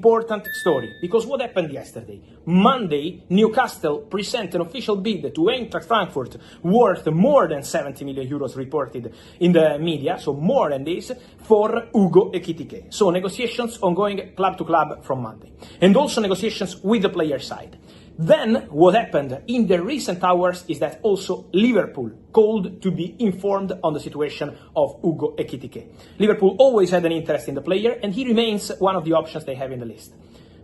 Important story, because what happened yesterday? Monday, Newcastle present an official bid to Eintracht Frankfurt worth more than 70 million euros reported in the media, so more than this, for Ugo Ekitike. So negotiations ongoing club to club from Monday. And also negotiations with the player side. Then, what happened in the recent hours is that also Liverpool called to be informed on the situation of Ugo Ekitike. Liverpool always had an interest in the player, and he remains one of the options they have in the list.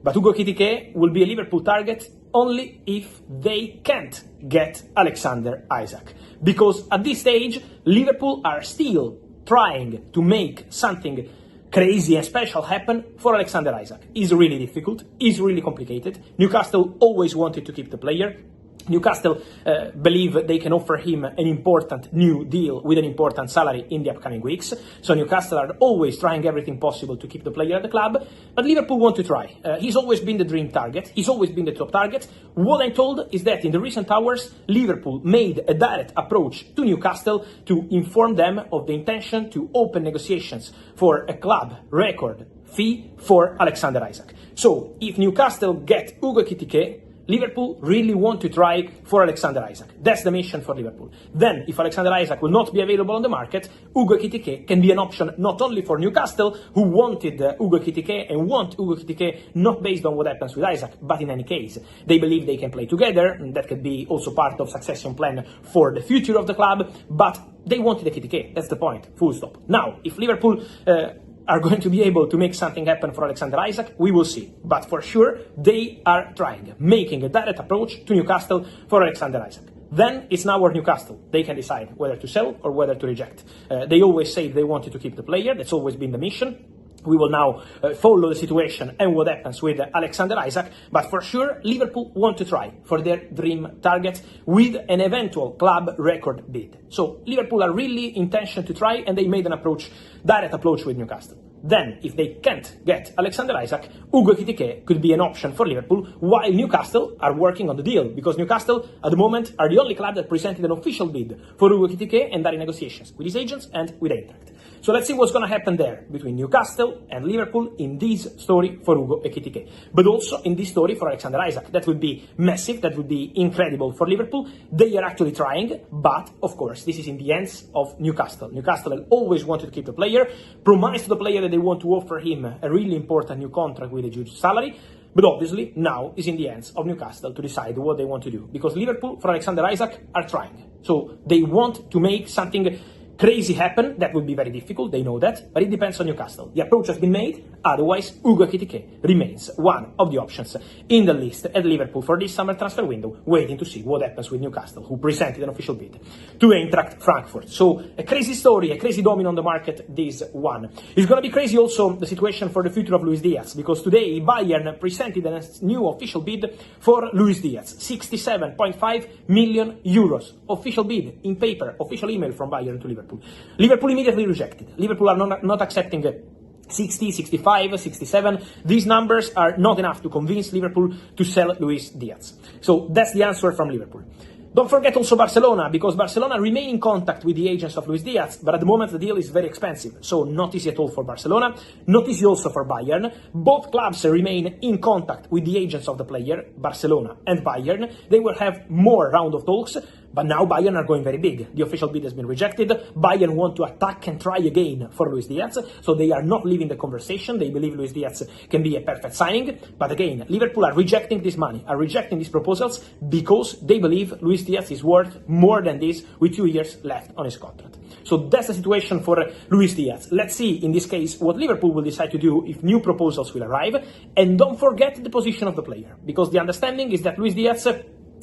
But Ugo Ekitike will be a Liverpool target only if they can't get Alexander Isak. Because at this stage, Liverpool are still trying to make something crazy and special happen for Alexander Isak. It's really difficult, it's really complicated. Newcastle always wanted to keep the player. Newcastle believe they can offer him an important new deal with an important salary in the upcoming weeks. So Newcastle are always trying everything possible to keep the player at the club. But Liverpool want to try. He's always been the dream target. He's always been the top target. What I'm told is that in the recent hours, Liverpool made a direct approach to Newcastle to inform them of the intention to open negotiations for a club record fee for Alexander Isak. So if Newcastle get Ugo Ekitike, Liverpool really want to try for Alexander Isak. That's the mission for Liverpool. Then, if Alexander Isak will not be available on the market, Ugo Ekitike can be an option not only for Newcastle, who wanted Ugo Ekitike and want Ugo Ekitike not based on what happens with Isak, but in any case, they believe they can play together, and that could be also part of succession plan for the future of the club, but they wanted Ekitike. That's the point. Full stop. Now, if Liverpool are going to be able to make something happen for Alexander Isak, we will see. But for sure, they are trying, making a direct approach to Newcastle for Alexander Isak. Then it's now our Newcastle. They can decide whether to sell or whether to reject. They always say they wanted to keep the player. That's always been the mission. We will now follow the situation and what happens with Alexander Isak. But for sure, Liverpool want to try for their dream target with an eventual club record bid. So Liverpool are really intention to try, and they made an approach, direct approach with Newcastle. Then, if they can't get Alexander Isak, Ugo Ekitike could be an option for Liverpool, while Newcastle are working on the deal, because Newcastle, at the moment, are the only club that presented an official bid for Ugo Ekitike and are in negotiations with his agents and with Eintracht. So let's see what's going to happen there between Newcastle and Liverpool in this story for Ugo Ekitike, but also in this story for Alexander Isak. That would be massive, that would be incredible for Liverpool. They are actually trying, but of course, this is in the hands of Newcastle. Newcastle have always wanted to keep the player, promised to the player that they want to offer him a really important new contract with a huge salary. But obviously, now is in the hands of Newcastle to decide what they want to do. Because Liverpool, for Alexander Isak, are trying. So they want to make something crazy happen. That would be very difficult, they know that, but it depends on Newcastle. The approach has been made, otherwise Ugo Ekitike remains one of the options in the list at Liverpool for this summer transfer window, waiting to see what happens with Newcastle, who presented an official bid to Eintracht Frankfurt. So a crazy story, a crazy domino on the market, this one. It's going to be crazy also the situation for the future of Luis Diaz, because today Bayern presented a new official bid for Luis Diaz, 67.5 million euros. Official bid in paper, official email from Bayern to Liverpool. Liverpool immediately rejected. Liverpool are not accepting 60, 65, 67. These numbers are not enough to convince Liverpool to sell Luis Diaz. So that's the answer from Liverpool. Don't forget also Barcelona, because Barcelona remain in contact with the agents of Luis Diaz, but at the moment the deal is very expensive, so not easy at all for Barcelona, not easy also for Bayern. Both clubs remain in contact with the agents of the player, Barcelona and Bayern. They will have more round of talks, but now Bayern are going very big. The official bid has been rejected. Bayern want to attack and try again for Luis Diaz, so they are not leaving the conversation. They believe Luis Diaz can be a perfect signing, but again, Liverpool are rejecting this money, are rejecting these proposals, because they believe Luis Diaz is worth more than this with 2 years left on his contract. So that's the situation for Luis Diaz. Let's see, in this case, what Liverpool will decide to do if new proposals will arrive. And don't forget the position of the player, because the understanding is that Luis Diaz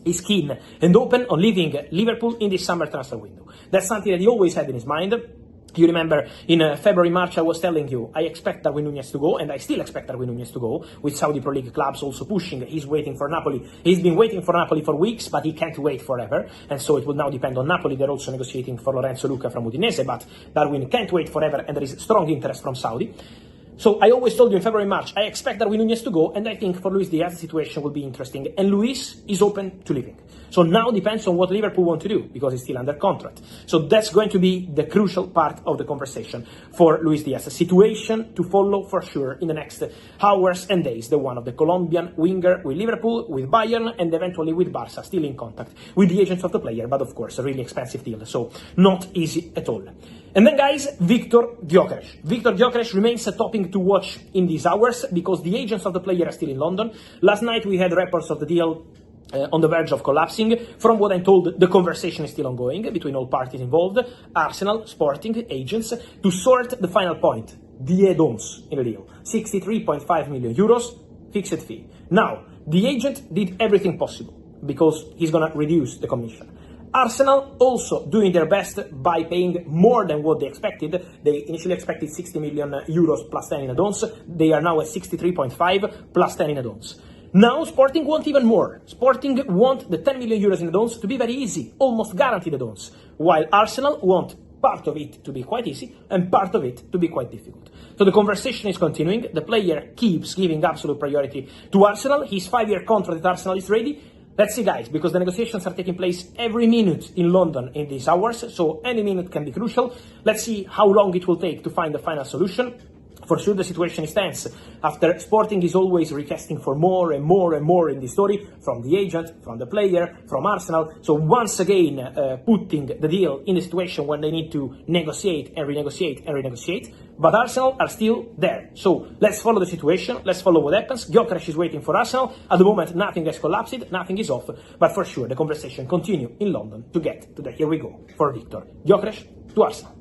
is keen and open on leaving Liverpool in this summer transfer window. That's something that he always had in his mind. You remember in February, March, I was telling you, I expect Darwin Núñez to go, and I still expect Darwin Núñez to go, with Saudi Pro League clubs also pushing. He's waiting for Napoli. He's been waiting for Napoli for weeks, but he can't wait forever, and so it will now depend on Napoli. They're also negotiating for Lorenzo Luca from Udinese, but Darwin can't wait forever, and there is strong interest from Saudi. So I always told you in February, March, I expect Darwin Núñez to go, and I think for Luis Diaz, the situation will be interesting. And Luis is open to leaving. So now depends on what Liverpool want to do, because he's still under contract. So that's going to be the crucial part of the conversation for Luis Diaz. A situation to follow for sure in the next hours and days. The one of the Colombian winger with Liverpool, with Bayern, and eventually with Barca, still in contact with the agents of the player, but of course a really expensive deal, so not easy at all. And then guys, Viktor Gyökeres. Viktor Gyökeres remains a topic to watch in these hours because the agents of the player are still in London. Last night we had reports of the deal on the verge of collapsing. From what I'm told, the conversation is still ongoing between all parties involved, Arsenal, Sporting, agents, to sort the final point, the add-ons in the deal. 63.5 million euros, fixed fee. Now, the agent did everything possible because he's gonna reduce the commission. Arsenal also doing their best by paying more than what they expected. They initially expected 60 million euros plus 10 in add-ons. They are now at 63.5 plus 10 in add-ons. Now Sporting want even more. Sporting want the 10 million euros in add-ons to be very easy, almost guaranteed add-ons, while Arsenal want part of it to be quite easy and part of it to be quite difficult. So the conversation is continuing. The player keeps giving absolute priority to Arsenal. His 5-year contract at Arsenal is ready. Let's see, guys, because the negotiations are taking place every minute in London in these hours, so any minute can be crucial. Let's see how long it will take to find the final solution. For sure, the situation is tense. After Sporting is always requesting for more and more and more in the story, from the agent, from the player, from Arsenal. So once again, putting the deal in a situation when they need to negotiate and renegotiate and renegotiate. But Arsenal are still there. So let's follow the situation. Let's follow what happens. Gyökeres is waiting for Arsenal. At the moment, nothing has collapsed. Nothing is off. But for sure, the conversation continue in London to get to the here we go for Viktor Gyökeres to Arsenal.